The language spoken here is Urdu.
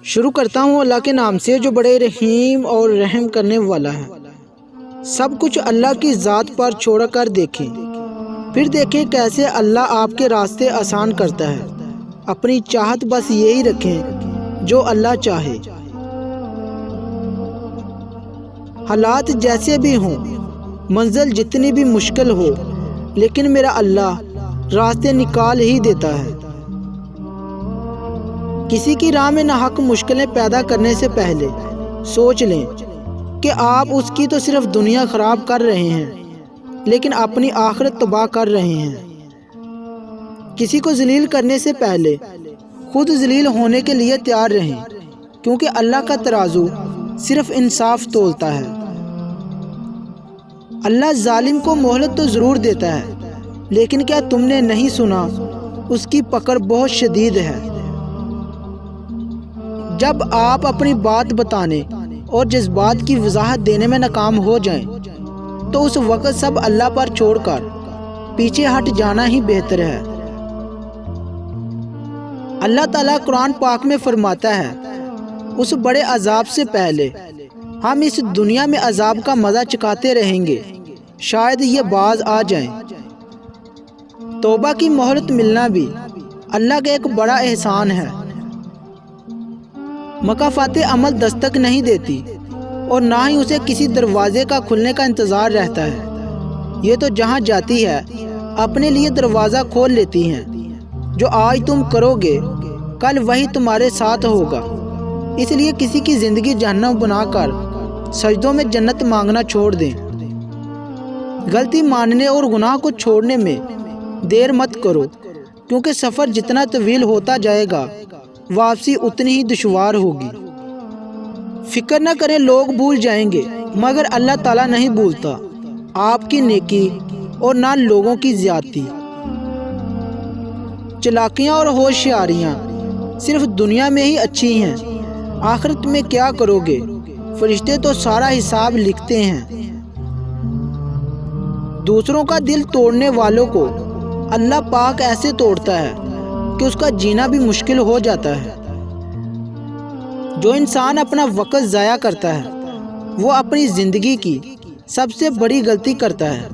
شروع کرتا ہوں اللہ کے نام سے جو بڑے رحیم اور رحم کرنے والا ہے۔ سب کچھ اللہ کی ذات پر چھوڑ کر دیکھیں، پھر دیکھیں کیسے اللہ آپ کے راستے آسان کرتا ہے۔ اپنی چاہت بس یہی رکھیں جو اللہ چاہے، حالات جیسے بھی ہوں، منزل جتنی بھی مشکل ہو، لیکن میرا اللہ راستے نکال ہی دیتا ہے۔ کسی کی راہ میں ناحق مشکلیں پیدا کرنے سے پہلے سوچ لیں کہ آپ اس کی تو صرف دنیا خراب کر رہے ہیں، لیکن اپنی آخرت تباہ کر رہے ہیں۔ کسی کو ذلیل کرنے سے پہلے خود ذلیل ہونے کے لیے تیار رہیں، کیونکہ اللہ کا ترازو صرف انصاف تولتا ہے۔ اللہ ظالم کو مہلت تو ضرور دیتا ہے، لیکن کیا تم نے نہیں سنا اس کی پکڑ بہت شدید ہے۔ جب آپ اپنی بات بتانے اور جذبات کی وضاحت دینے میں ناکام ہو جائیں تو اس وقت سب اللہ پر چھوڑ کر پیچھے ہٹ جانا ہی بہتر ہے۔ اللہ تعالیٰ قرآن پاک میں فرماتا ہے، اس بڑے عذاب سے پہلے ہم اس دنیا میں عذاب کا مزہ چکھاتے رہیں گے، شاید یہ باز آ جائیں۔ توبہ کی مہلت ملنا بھی اللہ کا ایک بڑا احسان ہے۔ مکافات عمل دستک نہیں دیتی اور نہ ہی اسے کسی دروازے کا کھلنے کا انتظار رہتا ہے۔ یہ تو جہاں جاتی ہے اپنے لیے دروازہ کھول لیتی ہیں۔ جو آج تم کرو گے کل وہی تمہارے ساتھ ہوگا، اس لیے کسی کی زندگی جہنم بنا کر سجدوں میں جنت مانگنا چھوڑ دیں۔ غلطی ماننے اور گناہ کو چھوڑنے میں دیر مت کرو، کیونکہ سفر جتنا طویل ہوتا جائے گا واپسی اتنی ہی دشوار ہوگی۔ فکر نہ کریں لوگ بھول جائیں گے، مگر اللہ تعالیٰ نہیں بھولتا آپ کی نیکی اور نہ لوگوں کی زیادتی۔ چلاکیاں اور ہوشیاریاں صرف دنیا میں ہی اچھی ہیں، آخرت میں کیا کرو گے؟ فرشتے تو سارا حساب لکھتے ہیں۔ دوسروں کا دل توڑنے والوں کو اللہ پاک ایسے توڑتا ہے کہ اس کا جینا بھی مشکل ہو جاتا ہے۔ جو انسان اپنا وقت ضائع کرتا ہے وہ اپنی زندگی کی سب سے بڑی غلطی کرتا ہے۔